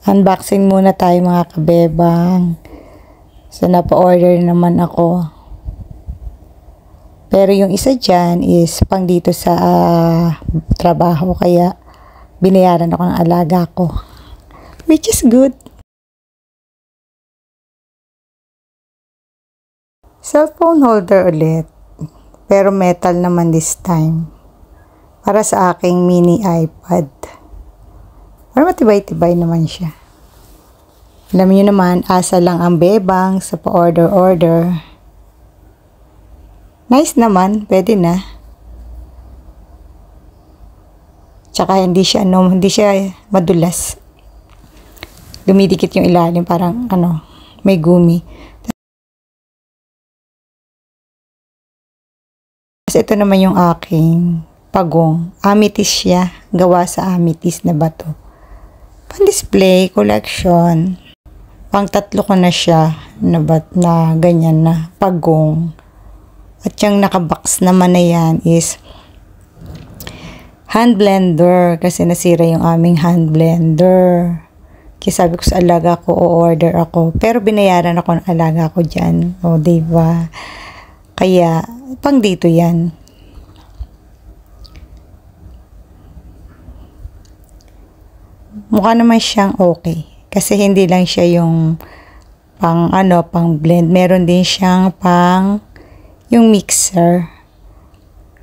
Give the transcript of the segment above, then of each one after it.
Unboxing muna tayo mga kabebang. So, napa-order naman ako. Pero yung isa dyan is pang dito sa trabaho. Kaya, binayaran ako ng alaga ko. Which is good. Cellphone holder ulit. Pero metal naman this time. Para sa aking mini iPad. Para matibay-tibay naman siya. Alam niyo naman, asa lang ang bebang sa pa-order-order. Nice naman, pwede na. Tsaka hindi siya madulas. Dumidikit yung ilalim, parang may gumi. Tapos ito naman yung aking pagong. Amethyst siya, gawa sa amethyst na bato. Pan-display, collection. Pang-3 ko na siya na ganyan na pagong. At yung nakabox naman na yan is hand blender. Kasi nasira yung aming hand blender. Kaya sabi ko sa alaga ko, o-order ako. Pero binayaran ako ng alaga ko dyan. O, diba? Kaya, pang dito yan. Mukha naman siyang okay. Kasi hindi lang siya yung pang blend. Meron din siyang yung mixer.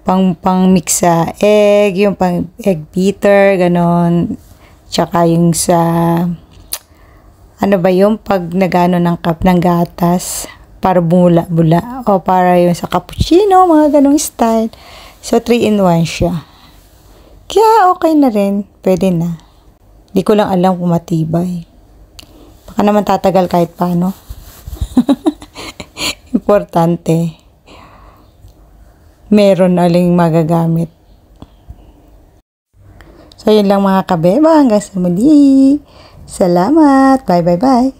Pang mix sa egg, yung pang egg beater, ganon. Tsaka yung sa, pag nagano ng cup ng gatas, para bula-bula. O para yung sa cappuccino, mga ganong style. So, 3-in-1 siya. Kaya okay na rin. Pwede na. Di ko lang alam kung matibay. Baka naman tatagal kahit paano. Importante. Meron aling magagamit. So, yun lang mga kabeba. Hanggang sa muli. Salamat. Bye.